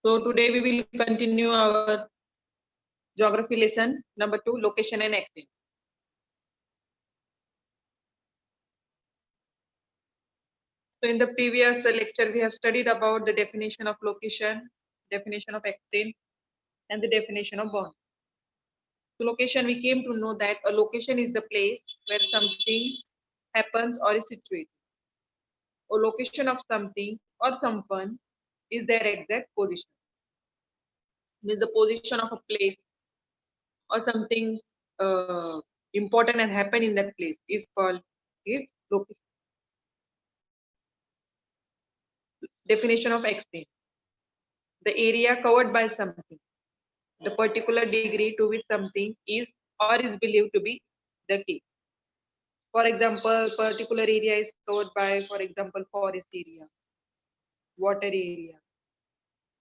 So today we will continue our geography lesson number 2, location and acting. So in the previous lecture, we have studied about the definition of location, definition of acting, and the definition of bound. So location, we came to know that a location is the place where something happens or is situated. A location of something or someone is their exact position. Means the position of a place or something important and happen in that place is called its location. Definition of extent: the area covered by something, the particular degree to which something is or is believed to be the case. For example, particular area is covered by, for example, forest area, water area,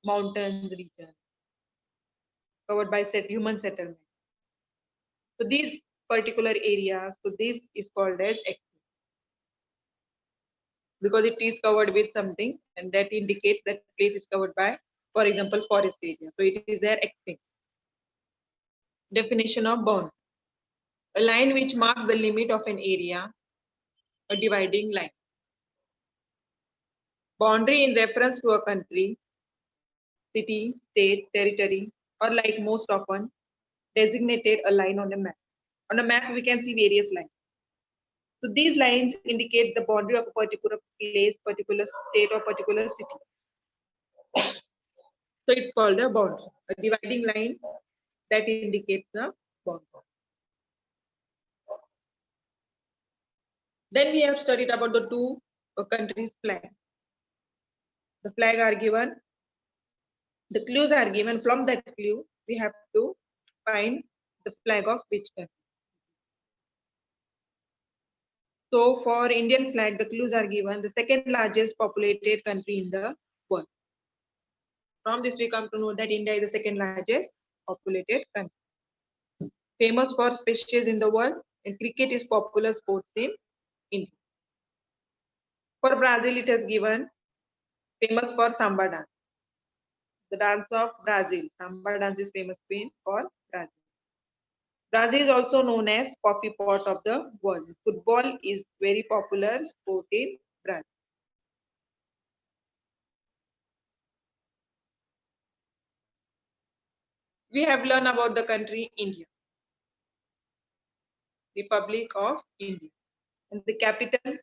mountains region, covered by human settlement. So these particular areas, so this is called as extent, because it is covered with something, and that indicates that place is covered by, for example, forest area. So it is their extent. Definition of bound: a line which marks the limit of an area, a dividing line. Boundary in reference to a country, city, state, territory, or like most often designated a line on a map. On a map, we can see various lines. So these lines indicate the boundary of a particular place, particular state, or particular city. So it's called a boundary, a dividing line that indicates the boundary. Then we have studied about the two countries' flag. The flag are given, the clues are given. From that clue, we have to find the flag of which country. So for Indian flag, the clues are given: the second largest populated country in the world. From this, we come to know that India is the second largest populated country. Famous for species in the world, and cricket is popular sports in India. For Brazil, it is given famous for samba dance. The dance of Brazil, samba dance is famous for Brazil. Brazil is also known as coffee pot of the world. Football is very popular sport in Brazil. We have learned about the country India, Republic of India, and the capital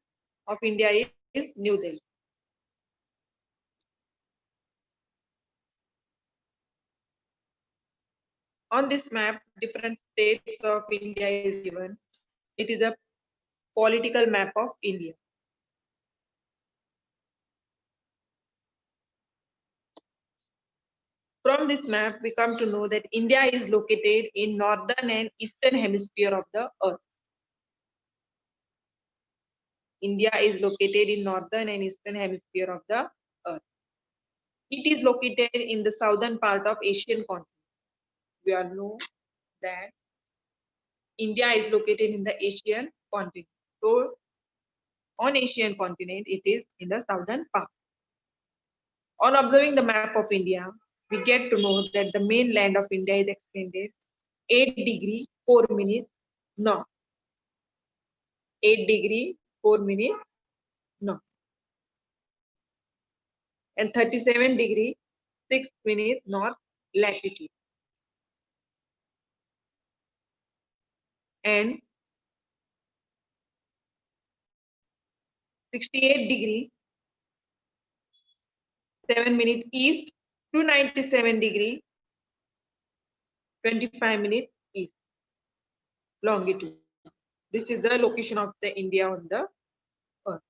of India is New Delhi. On this map, different states of India is given. It is a political map of India. From this map, we come to know that India is located in northern and eastern hemisphere of the earth. India is located in northern and eastern hemisphere of the earth. It is located in the southern part of Asian continent. We all know that India is located in the Asian continent. So on Asian continent, it is in the southern part. On observing the map of India, we get to know that the mainland of India is extended 8 degree 4 minutes north. 8 degree 4 minutes north. And 37 degree 6 minutes north latitude. And 68 degree 7 minutes east to 97 degree 25 minutes east longitude. This is the location of the India on the earth.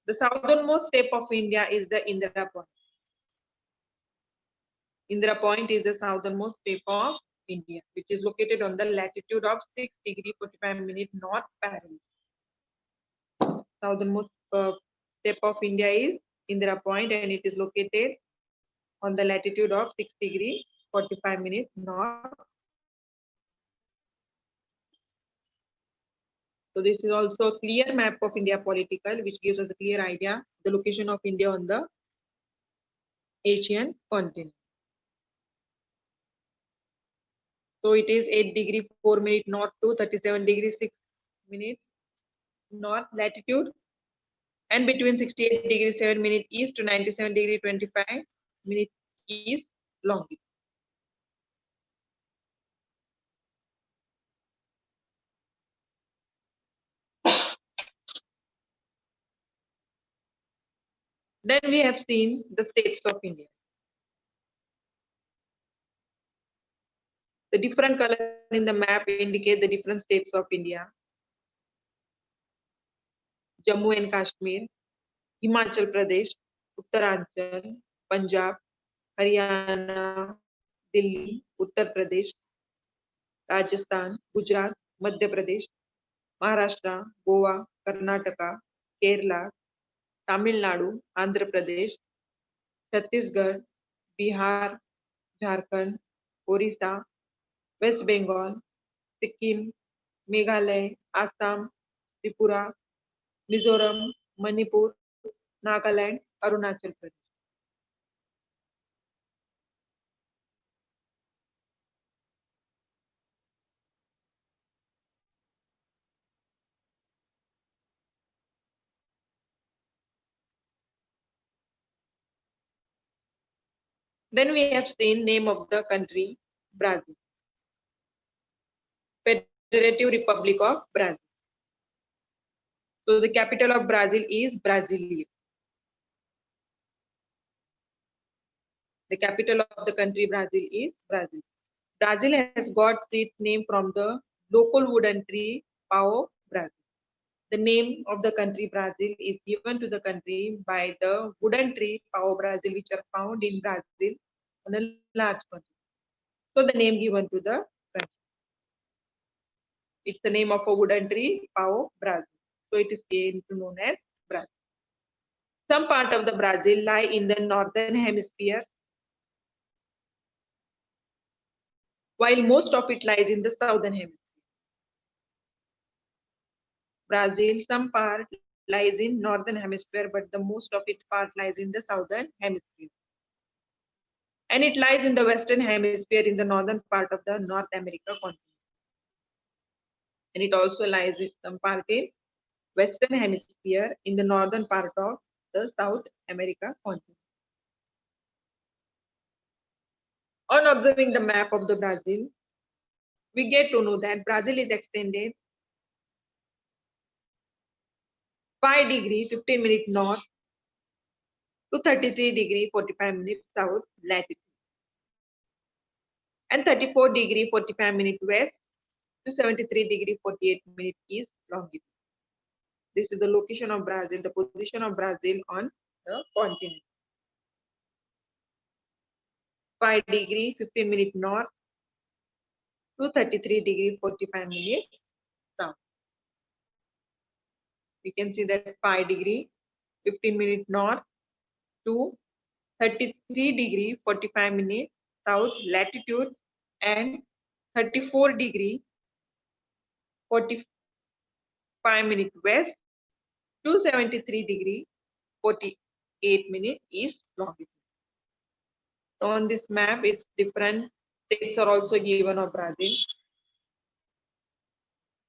The southernmost tip of India is the Indira Point. Indira Point is the southernmost tip of India, which is located on the latitude of 6 degree 45 minutes north parallel. Southernmost tip of India is Indira Point, and it is located on the latitude of 6 degree 45 minutes north. So this is also a clear map of India political, which gives us a clear idea the location of India on the Asian continent. So it is 8 degree 4 minute north to 37 degree 6 minute north latitude, and between 68 degree 7 minute east to 97 degree 25 minute east longitude. Then we have seen the states of India. The different color in the map indicate the different states of India. Jammu and Kashmir, Himachal Pradesh, Uttaranchal, Punjab, Haryana, Delhi, Uttar Pradesh, Rajasthan, Gujarat, Madhya Pradesh, Maharashtra, Goa, Karnataka, Kerala, Tamil Nadu, Andhra Pradesh, Chhattisgarh, Bihar, Jharkhand, Orissa, West Bengal, Sikkim, Meghalaya, Assam, Tripura, Mizoram, Manipur, Nagaland, Arunachal Pradesh. Then we have seen name of the country, Brazil. Federative Republic of Brazil. So the capital of Brazil is Brasilia. The capital of the country Brazil is Brazil. Brazil has got its name from the local wooden tree Pau Brazil. The name of the country Brazil is given to the country by the wooden tree Pau Brazil, which are found in Brazil on a large quantity. So the name given to the country. It's the name of a wooden tree, Pau Brazil. So it is known as Brazil. Some part of the Brazil lie in the northern hemisphere, while most of it lies in the southern hemisphere. Brazil, some part lies in northern hemisphere, but the most of its part lies in the southern hemisphere. And it lies in the western hemisphere in the northern part of the North America continent. And it also lies in some part in western hemisphere in the northern part of the South America continent. On observing the map of the Brazil, we get to know that Brazil is extended 5 degree 15 minute north to 33 degree 45 minute south latitude, and 34 degree 45 minute west to 73 degree 48 minute east longitude. This is the location of Brazil, the position of Brazil on the continent. 5 degree 15 minute north to 33 degree 45 minute south. We can see that 5 degree 15 minute north to 33 degree 45 minute south latitude, and 34 degree 45 minute west to 73 degree 48 minute east longitude. So on this map, it's different states are also given of Brazil.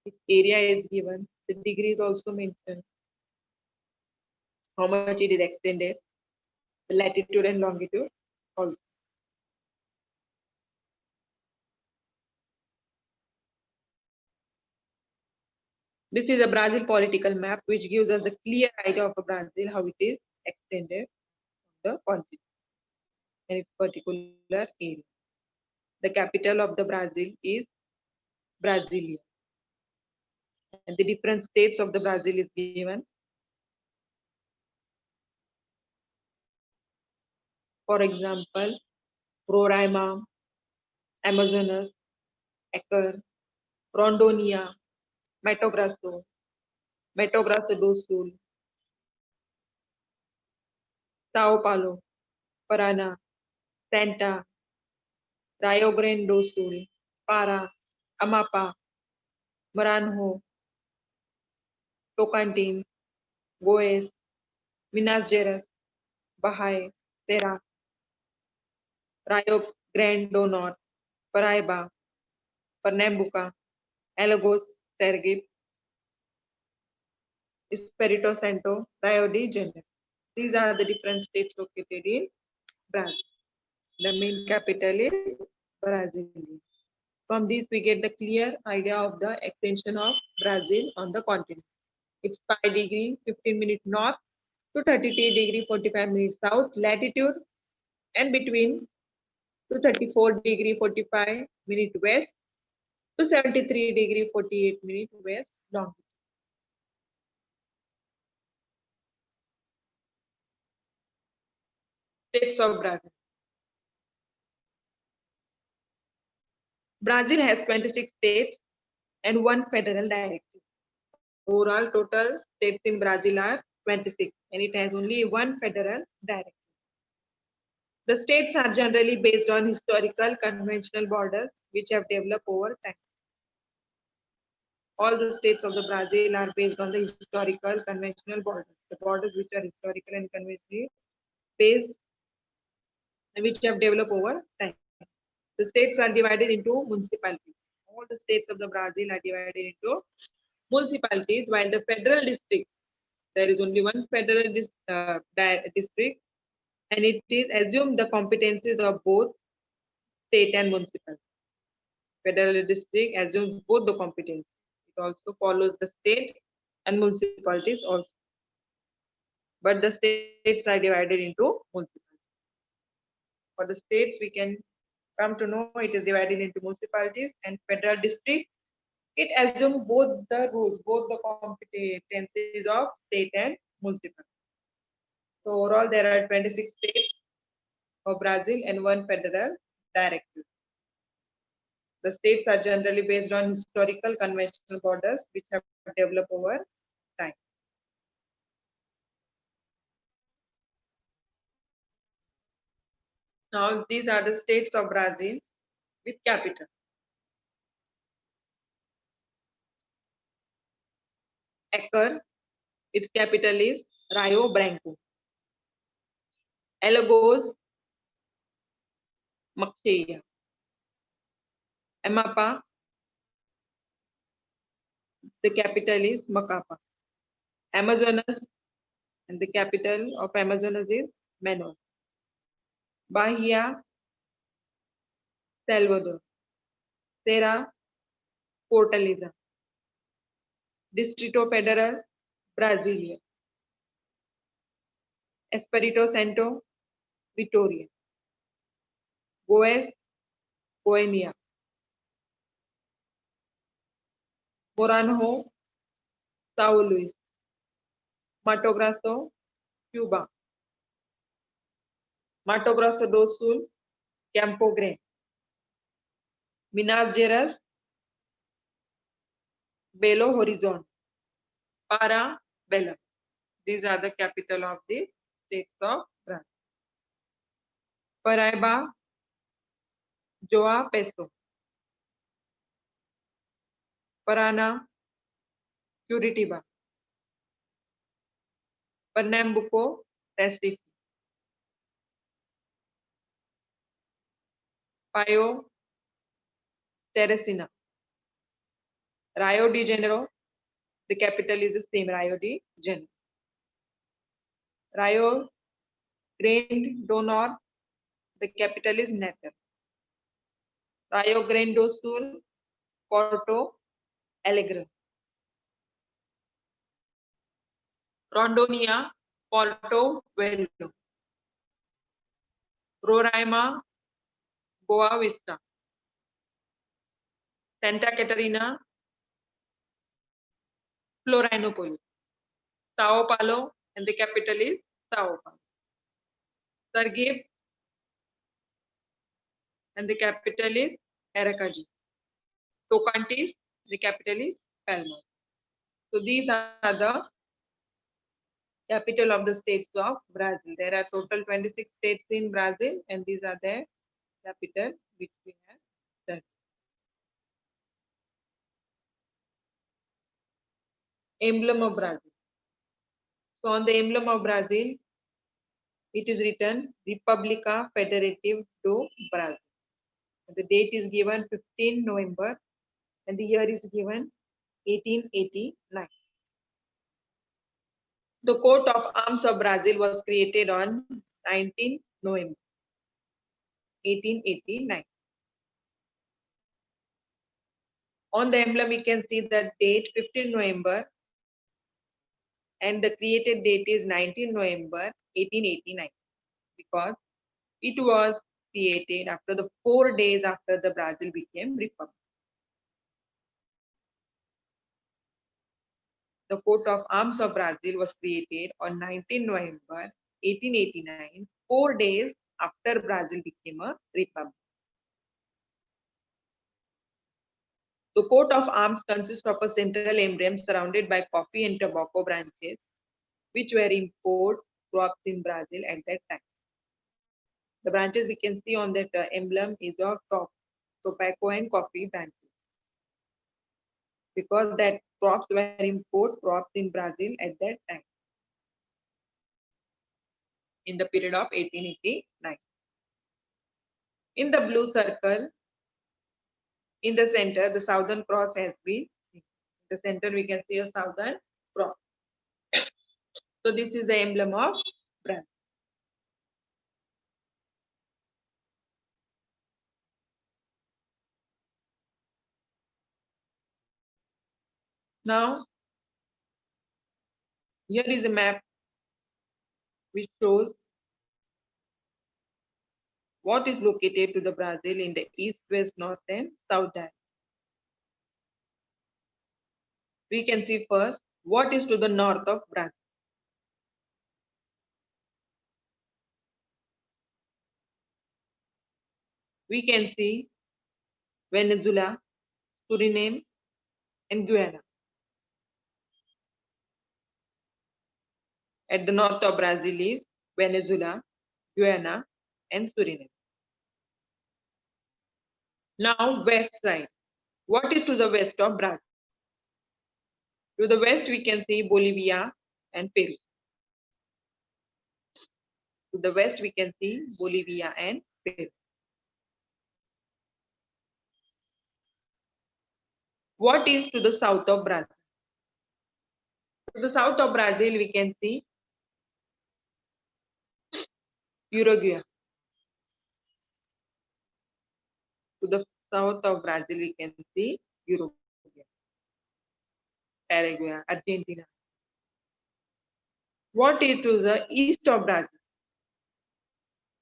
Its area is given, the degree is also mentioned, how much it is extended, the latitude and longitude also. This is a Brazil political map which gives us a clear idea of Brazil, how it is extended the continent and its particular area. The capital of the Brazil is Brasilia. And the different states of the Brazil is given. For example, Roraima, Amazonas, Acre, Rondônia, Mato Grosso, Mato Grosso do Sul, Sao Paulo, Paraná, Santa, Rio Grande do Sul, Pará, Amapá, Maranhão, Tocantins, Goiás, Minas Gerais, Bahia, Ceará, Rio Grande do Norte, Paraíba, Pernambuco, Alagoas, Sergipe, Espírito Santo, Rio de Janeiro. These are the different states located in Brazil. The main capital is Brasilia. From these, we get the clear idea of the extension of Brazil on the continent. It's 5 degree 15 minutes north to 33 degree 45 minutes south latitude, and between to 34 degree 45 minute west to 73 degree 48 minute west longitude. States of Brazil. Brazil has 26 states and one federal directive. Overall, total states in Brazil are 26, and it has only one federal directive. The states are generally based on historical conventional borders which have developed over time. All the states of the Brazil are based on the historical conventional borders, the borders which are historical and conventionally based and which have developed over time. The states are divided into municipalities. All the states of the Brazil are divided into municipalities, while the federal district, there is only one federal district, and it is assumed the competencies of both state and municipal. Federal district assumes both the competencies. It also follows the state and municipalities also. But the states are divided into municipalities. For the states, we can come to know it is divided into municipalities and federal district. It assumes both the rules, both the competencies of state and municipal. So overall, there are 26 states of Brazil and one federal directive. The states are generally based on historical conventional borders which have developed over time. Now, these are the states of Brazil with capital. Acre, its capital is Rio Branco. Alagoas, Maceió. Amapá, the capital is Macapá. Amazonas, and the capital of Amazonas is Manaus. Bahia, Salvador. Serra, Fortaleza. Distrito Federal, Brasilia. Espírito Santo, Vitória. Goiás, Goiânia. Maranhão, São Luís. Mato Grosso, Cuba. Mato Grosso do Sul, Campo Grande. Minas Gerais, Belo Horizonte. Para, Belo. These are the capital of the states of Brazil. Paraíba, João Pessoa. Paraná, Curitiba. Pernambuco, Recife. Pio, Teresina. Rio de Janeiro, the capital is the same, Rio de Janeiro. Rio Grande do Norte, the capital is Natal. Rio Grande do Sul, Porto Alegre. Rondônia, Porto Velho. Roraima, Boa Vista. Santa Catarina, Florianopolis. Sao Paulo, and the capital is Sao Paulo. Sergipe, and the capital is Aracaju. Tocantins, the capital is Palma. So these are the capital of the states of Brazil. There are total 26 states in Brazil, and these are the capital which we have done. Emblem of Brazil. So on the emblem of Brazil, it is written República Federativa do Brasil. The date is given 15 November and the year is given 1889. The coat of arms of Brazil was created on 19 November 1889. On the emblem, we can see the date 15 November and the created date is 19 November 1889 because it was created after the 4 days after the Brazil became republic. The coat of arms of Brazil was created on 19 November 1889, 4 days after Brazil became a republic. The coat of arms consists of a central emblem surrounded by coffee and tobacco branches, which were import crops in Brazil at that time. The branches we can see on that emblem is of tobacco and coffee branches. Because that crops were import crops in Brazil at that time, in the period of 1889. In the blue circle, in the center, the Southern Cross has been. In the center, we can see a Southern Cross. So this is the emblem of Brazil. Now, here is a map which shows what is located to the Brazil in the east, west, north, and south direction. We can see first what is to the north of Brazil. We can see Venezuela, Suriname, and Guyana. At the north of Brazil is Venezuela, Guyana, and Suriname. Now, west side. What is to the west of Brazil? To the west, we can see Bolivia and Peru. To the west, we can see Bolivia and Peru. What is to the south of Brazil? To the south of Brazil, we can see Uruguay. To the south of Brazil, we can see Uruguay, Paraguay, Argentina. What is to the east of Brazil?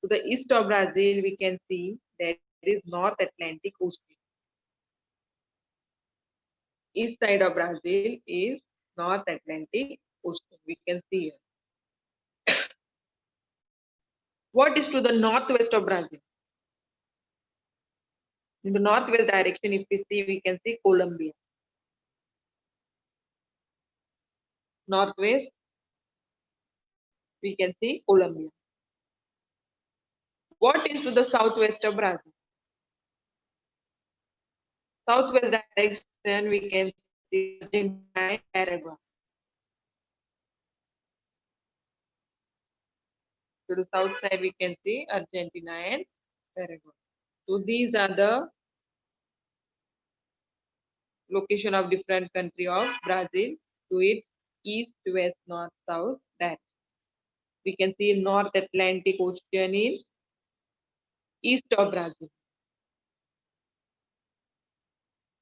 To the east of Brazil, we can see that there is North Atlantic Ocean. East side of Brazil is North Atlantic Ocean. We can see here. What is to the northwest of Brazil? In the northwest direction, if we see, we can see Colombia. Northwest, we can see Colombia. What is to the southwest of Brazil? Southwest direction, we can see Argentina and Paraguay. To the south side, we can see Argentina and Paraguay. So these are the location of different country of Brazil to its east, west, north, south direction. We can see North Atlantic Ocean in east of Brazil.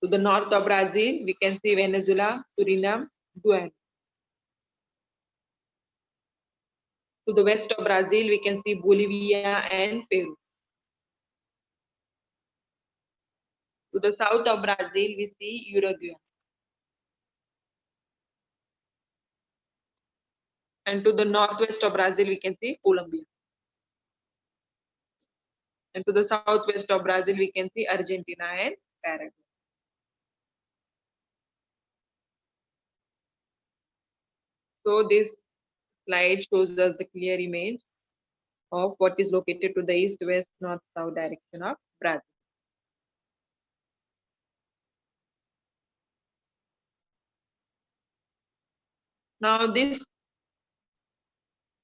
To the north of Brazil, we can see Venezuela, Suriname, Guyana. To the west of Brazil, we can see Bolivia and Peru. To the south of Brazil, we see Uruguay. And to the northwest of Brazil, we can see Colombia. And to the southwest of Brazil, we can see Argentina and Paraguay. So this slide shows us the clear image of what is located to the east, west, north, south direction of Brazil. Now this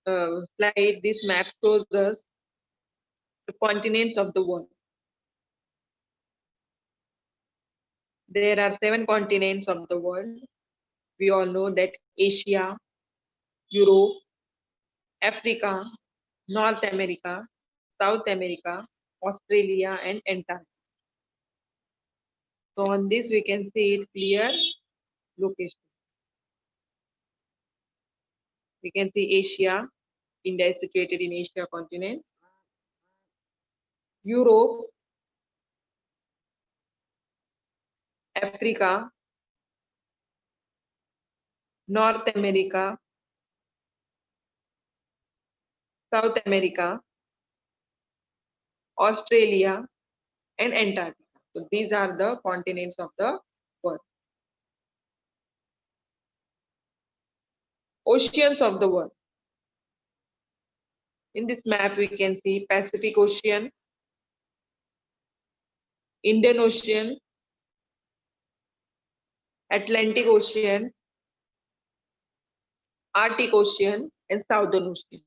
slide, this map shows us the continents of the world. There are 7 continents of the world. We all know that Asia, Europe, Africa, North America, South America, Australia, and Antarctica. So on this we can see it clear location. We can see Asia. India is situated in Asia continent. Europe, Africa, North America, South America, Australia, and Antarctica. So these are the continents of the world. Oceans of the world. In this map, we can see Pacific Ocean, Indian Ocean, Atlantic Ocean, Arctic Ocean, and Southern Ocean.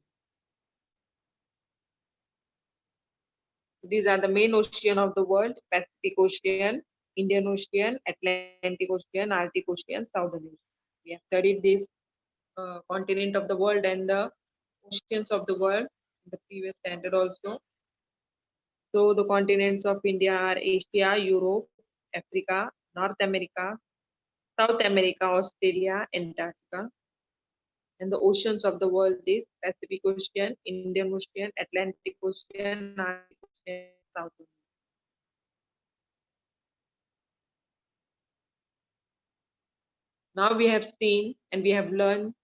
These are the main ocean of the world: Pacific Ocean, Indian Ocean, Atlantic Ocean, Arctic Ocean, Southern Ocean. We have studied this continent of the world and the oceans of the world in the previous standard also. So the continents of India are Asia, Europe, Africa, North America, South America, Australia, Antarctica. And the oceans of the world is Pacific Ocean, Indian Ocean, Atlantic Ocean, Arctic Ocean, South Ocean. Now we have seen and we have learned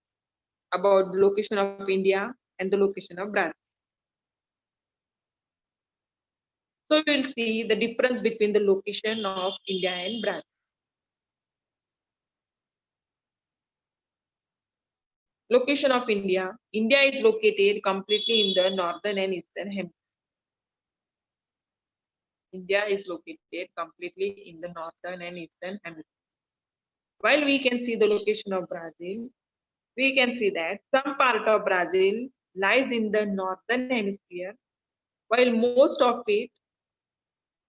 about the location of India and the location of Brazil. So we will see the difference between the location of India and Brazil. Location of India. India is located completely in the northern and eastern hemisphere. India is located completely in the northern and eastern hemisphere. While we can see the location of Brazil, we can see that some part of Brazil lies in the northern hemisphere, while most of it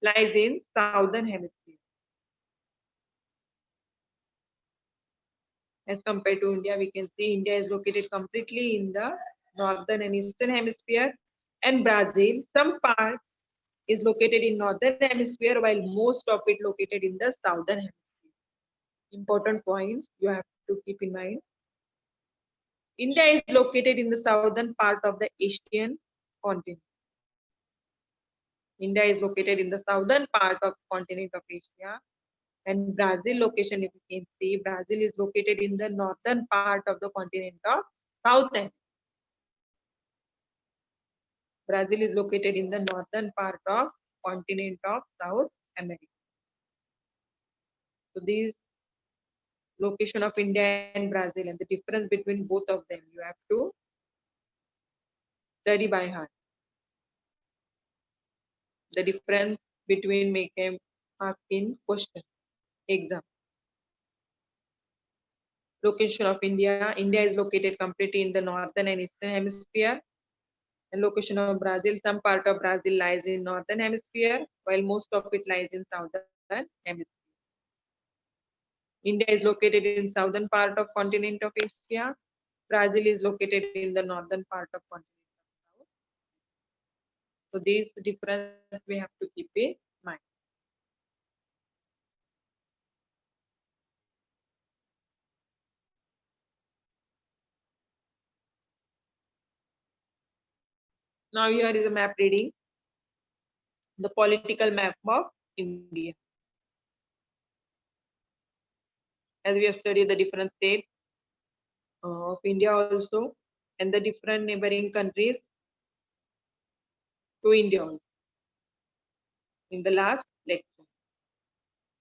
lies in southern hemisphere. As compared to India, we can see India is located completely in the northern and eastern hemisphere, and Brazil, some part is located in northern hemisphere, while most of it located in the southern hemisphere. Important points you have to keep in mind. India is located in the southern part of the Asian continent. India is located in the southern part of continent of Asia, and Brazil location, if you can see, Brazil is located in the northern part of the continent of South America. Brazil is located in the northern part of continent of South America. So these location of India and Brazil and the difference between both of them, you have to study by heart. The difference between make them ask in question exam. Location of India. India is located completely in the northern and eastern hemisphere. And location of Brazil. Some part of Brazil lies in northern hemisphere, while most of it lies in southern hemisphere. India is located in southern part of continent of Asia. Brazil is located in the northern part of continent of South. So these difference we have to keep in mind. Now here is a map reading the political map of India. As we have studied the different states of India also and the different neighboring countries to India also in the last lecture.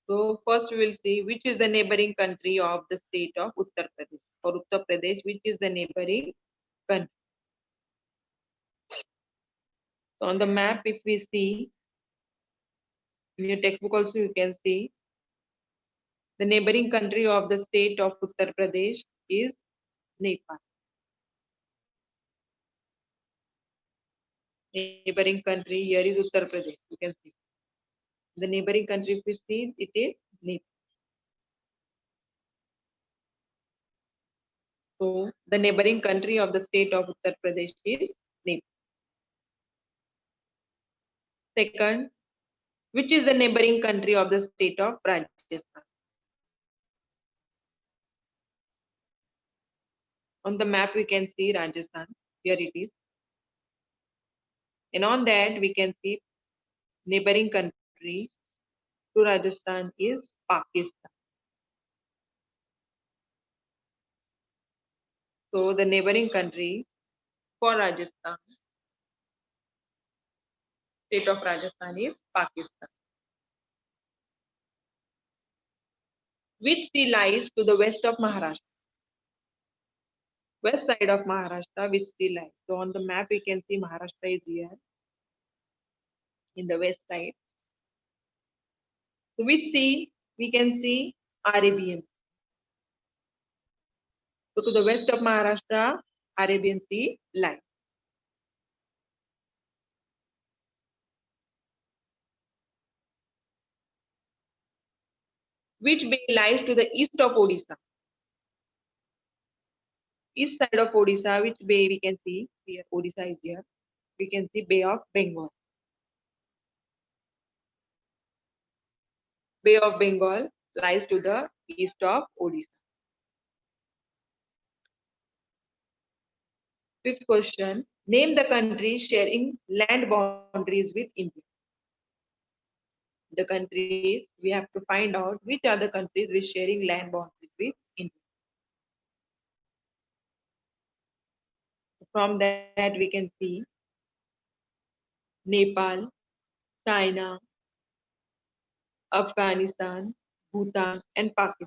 So first we will see which is the neighboring country of the state of Uttar Pradesh. For Uttar Pradesh, which is the neighboring country. So on the map, if we see in your textbook also, you can see the neighboring country of the state of Uttar Pradesh is Nepal. Neighboring country here is Uttar Pradesh. You can see the neighboring country. If we see, it is Nepal. So the neighboring country of the state of Uttar Pradesh is Nepal. Second, which is the neighboring country of the state of Rajasthan? On the map, we can see Rajasthan. Here it is. And on that, we can see neighboring country to Rajasthan is Pakistan. So the neighboring country for Rajasthan, state of Rajasthan is Pakistan. Which sea lies to the west of Maharashtra? West side of Maharashtra, which sea lies? So on the map, we can see Maharashtra is here in the west side. So which sea? We can see Arabian. So to the west of Maharashtra, Arabian Sea lies. Which bay lies to the east of Odisha? East side of Odisha, which bay we can see? Here, Odisha is here. We can see Bay of Bengal. Bay of Bengal lies to the east of Odisha. Fifth question, name the countries sharing land boundaries with India. The countries, we have to find out which are the countries with sharing land boundaries with India. From that, we can see Nepal, China, Afghanistan, Bhutan, and Pakistan.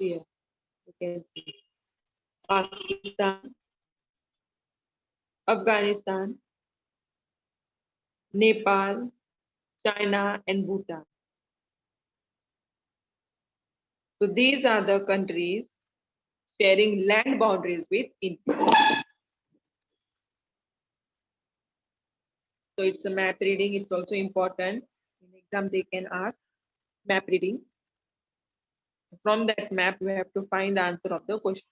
Here, you can see Pakistan, Afghanistan, Nepal, China, and Bhutan. So these are the countries sharing land boundaries with India. So it's a map reading. It's also important. In exam, they can ask map reading. From that map, we have to find the answer of the question.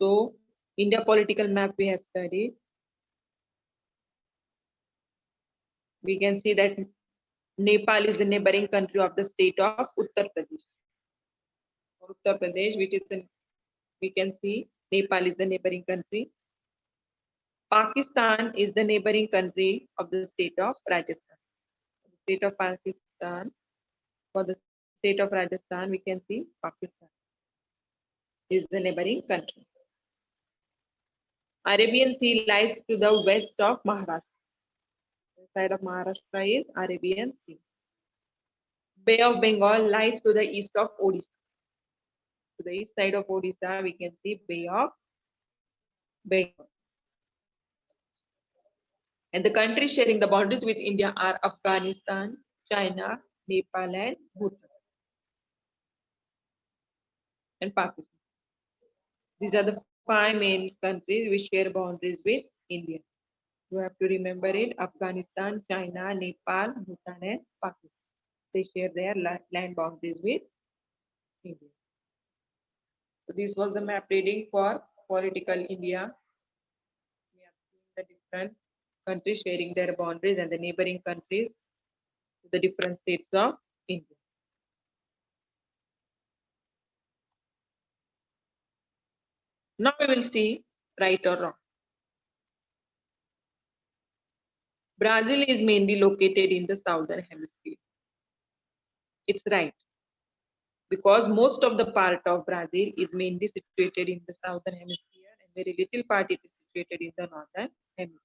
So India political map we have studied. We can see that Nepal is the neighboring country of the state of Uttar Pradesh. For Uttar Pradesh, which is the, we can see Nepal is the neighboring country. Pakistan is the neighboring country of the state of Rajasthan. The state of Pakistan, for the state of Rajasthan, we can see Pakistan is the neighboring country. Arabian Sea lies to the west of Maharashtra. The side of Maharashtra is Arabian Sea. Bay of Bengal lies to the east of Odisha. To the east side of Odisha, we can see Bay of Bengal. And the countries sharing the boundaries with India are Afghanistan, China, Nepal, and Bhutan, and Pakistan. These are the 5 main countries which share boundaries with India. You have to remember it: Afghanistan, China, Nepal, Bhutan, and Pakistan. They share their land boundaries with India. So this was the map reading for political India. We have seen the different countries sharing their boundaries and the neighboring countries to the different states of India. Now we will see right or wrong. Brazil is mainly located in the southern hemisphere. It's right, because most of the part of Brazil is mainly situated in the southern hemisphere and very little part it is situated in the northern hemisphere.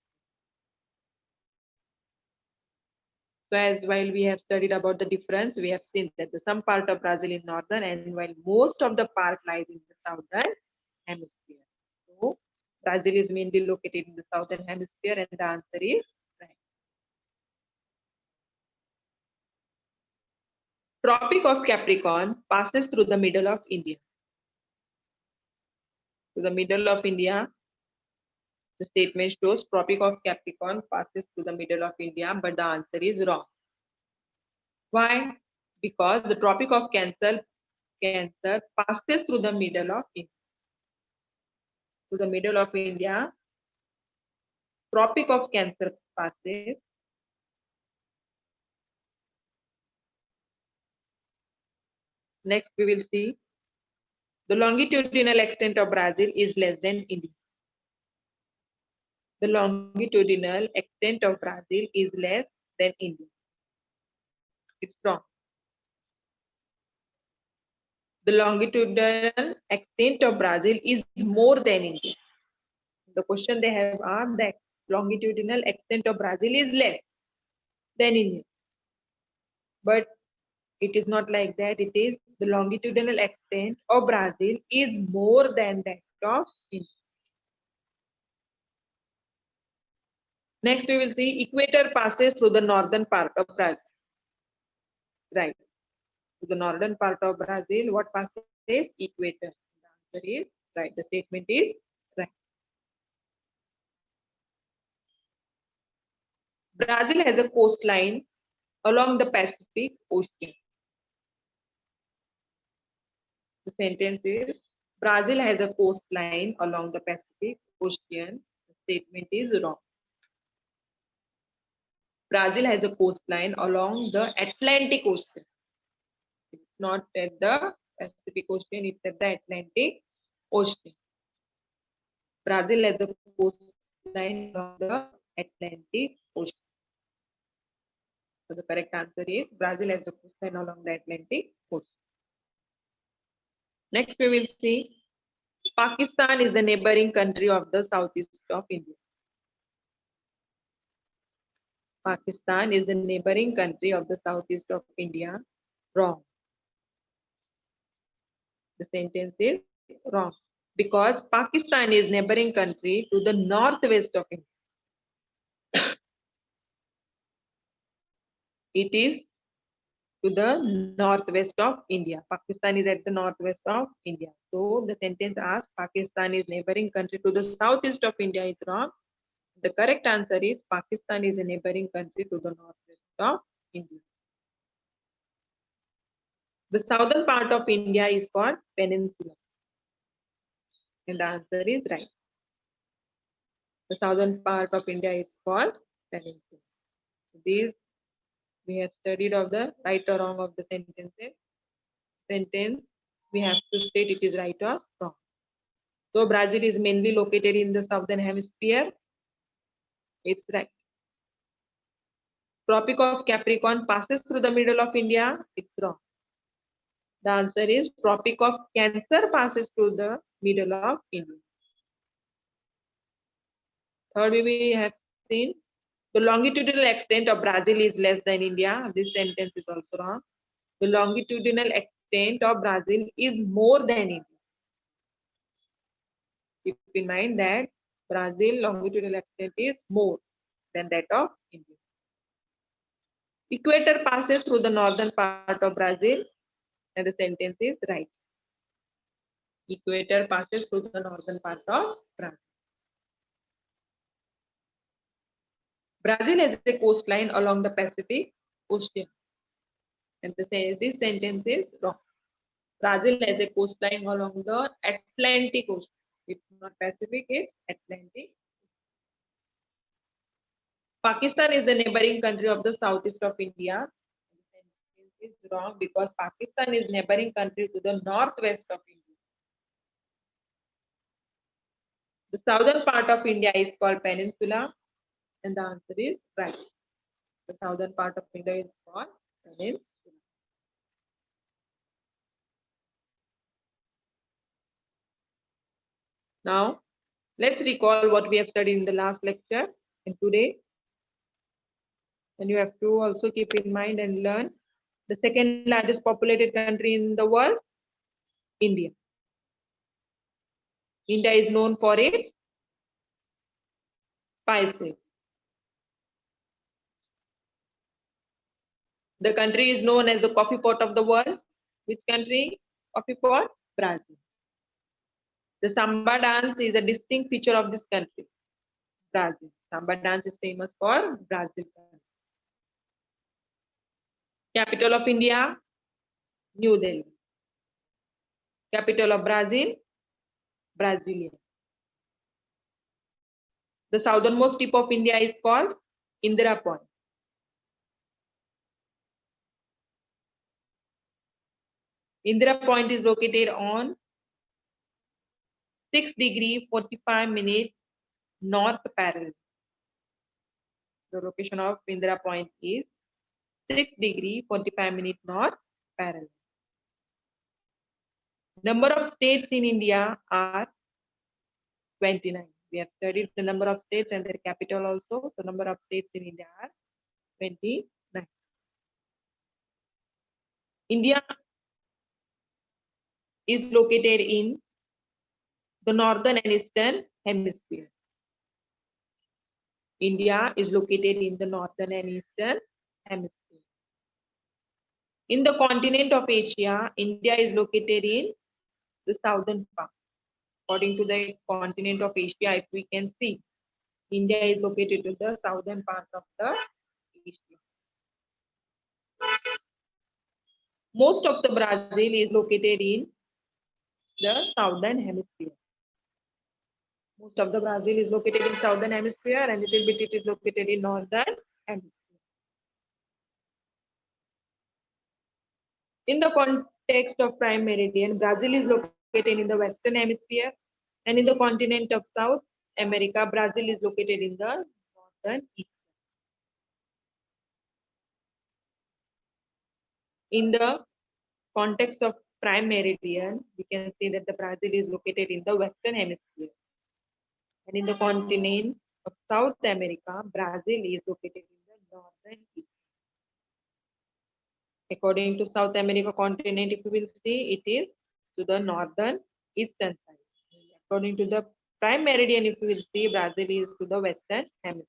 So as while we have studied about the difference, we have seen that the some part of Brazil is northern and while most of the part lies in the southern hemisphere. So Brazil is mainly located in the southern hemisphere and the answer is right. Tropic of Capricorn passes through the middle of India. To the middle of India, The statement shows Tropic of Capricorn passes through the middle of India, but the answer is wrong. Why? Because the Tropic of Cancer passes through the middle of India. To the middle of India, Tropic of Cancer passes. Next, we will see the longitudinal extent of Brazil is less than India. The longitudinal extent of Brazil is less than India. It's wrong. The longitudinal extent of Brazil is more than India. The question they have asked, that longitudinal extent of Brazil is less than India. But it is not like that. It is the longitudinal extent of Brazil is more than that of India. Next, we will see equator passes through the northern part of Brazil. Right. To the northern part of Brazil, what passes? Equator. The answer is right. The statement is right. Brazil has a coastline along the Pacific Ocean. The sentence is Brazil has a coastline along the Pacific Ocean. The statement is wrong. Brazil has a coastline along the Atlantic Ocean. It's not at the Pacific Ocean, it's at the Atlantic Ocean. Brazil has a coastline along the Atlantic Ocean. So the correct answer is Brazil has a coastline along the Atlantic Ocean. Next, we will see Pakistan is the neighboring country of the southeast of India. Pakistan is the neighboring country of the southeast of India. Wrong. The sentence is wrong because Pakistan is neighboring country to the northwest of India. It is to the northwest of India. Pakistan is at the northwest of India. So the sentence asks Pakistan is neighboring country to the southeast of India is wrong. The correct answer is Pakistan is a neighboring country to the northwest of India. The southern part of India is called peninsula. And the answer is right. The southern part of India is called peninsula. So these we have studied of the right or wrong of the sentences. Sentence we have to state it is right or wrong. So Brazil is mainly located in the southern hemisphere. It's right. Tropic of Capricorn passes through the middle of India. It's wrong. The answer is Tropic of Cancer passes through the middle of India. Third, we have seen the longitudinal extent of Brazil is less than India. This sentence is also wrong. The longitudinal extent of Brazil is more than India. Keep in mind that Brazil longitudinal extent is more than that of India. Equator passes through the northern part of Brazil, and the sentence is right. Equator passes through the northern part of Brazil. Brazil has a coastline along the Pacific Ocean. And this sentence is wrong. Brazil has a coastline along the Atlantic Ocean. It's not Pacific, it's Atlantic. Pakistan is the neighboring country of the southeast of India. The sentence is wrong because Pakistan is neighboring country to the northwest of India. The southern part of India is called peninsula, and the answer is right. The southern part of India is called peninsula. Now, let's recall what we have studied in the last lecture and today. And you have to also keep in mind and learn the second largest populated country in the world, India. India is known for its spices. The country is known as the coffee pot of the world. Which country? Coffee pot? Brazil. The samba dance is a distinct feature of this country. Brazil. Samba dance is famous for Brazil. Capital of India, New Delhi. Capital of Brazil, Brasilia. The southernmost tip of India is called Indira Point. Indira Point is located on 6 degree 45 minute north parallel. The location of Indira Point is 6 degree 45 minute north parallel. Number of states in India are 29. We have studied the number of states and their capital also. The number of states in India are 29. India is located in the northern and eastern hemisphere. India is located in the northern and eastern hemisphere. In the continent of Asia, India is located in the southern part. According to the continent of Asia, if we can see, India is located in the southern part of the Asia. Most of the Brazil is located in the southern hemisphere. Most of the Brazil is located in southern hemisphere and little bit it is located in northern hemisphere. In the context of prime meridian, Brazil is located in the western hemisphere, and in the continent of South America, Brazil is located in the northern east. In the context of prime meridian, we can see that the Brazil is located in the western hemisphere. And in the continent of South America, Brazil is located in the northern east. According to South America continent, if you will see, it is to the northern eastern side. According to the prime meridian, if you will see, Brazil is to the western hemisphere.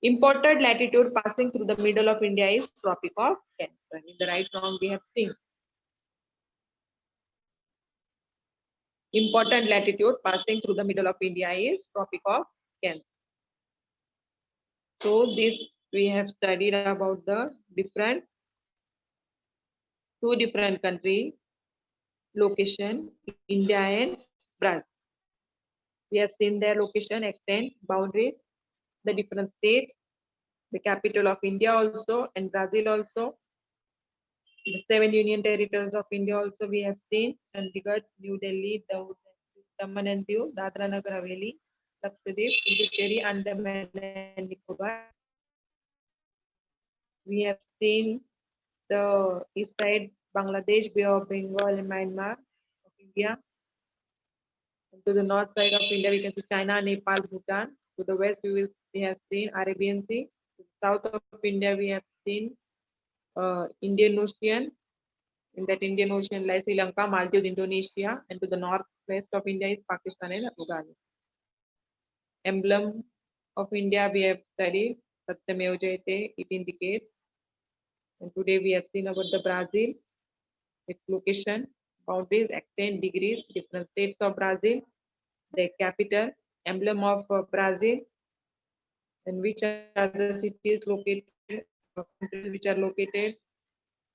Important latitude passing through the middle of India is Tropic of Cancer. In the right wrong we have seen. Important latitude passing through the middle of India is Tropic of Cancer. So this we have studied about the two different country location, India and Brazil. We have seen their location, extent, boundaries, the different states, the capital of India also, and Brazil also. The 7 union territories of India also we have seen: Chandigarh, New Delhi, Daman and Diu, Dadra Nagar Haveli, Lakshadweep, Puducherry, Andaman and Nicobar. We have seen the east side, Bangladesh, Bay of Bengal, and Myanmar of India. And to the north side of India, we can see China, Nepal, Bhutan. To the west, we have seen Arabian Sea. To the south of India, we have seen Indian Ocean. In that Indian Ocean lies Sri Lanka, Maldives, Indonesia, and to the northwest of India is Pakistan and Afghanistan. Emblem of India we have studied, Satyameva Jayate, it indicates. And today we have seen about the Brazil, its location, boundaries, extent, degrees, different states of Brazil, the capital, emblem of Brazil, and which are the cities located, countries which are located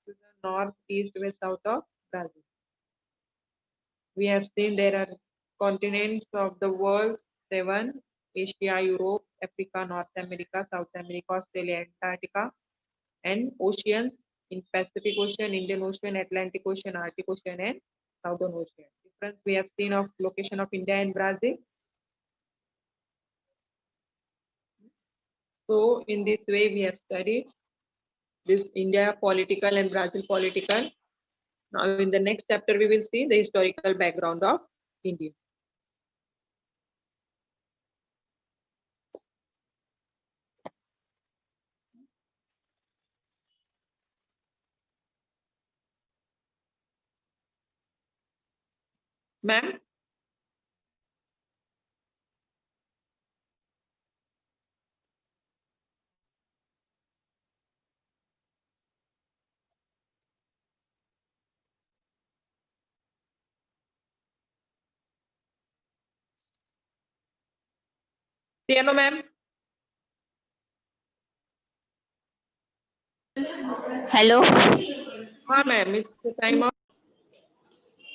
to the north, east, west, south of Brazil. We have seen there are continents of the world, 7: Asia, Europe, Africa, North America, South America, Australia, Antarctica, and oceans in Pacific Ocean, Indian Ocean, Atlantic Ocean, Arctic Ocean, and Southern Ocean. Difference we have seen of location of India and Brazil. So in this way we have studied this India political and Brazil political. Now in the next chapter we will see the historical background of India. Ma'am? CNO ma'am. Hello. हाँ ma'am, it's the time of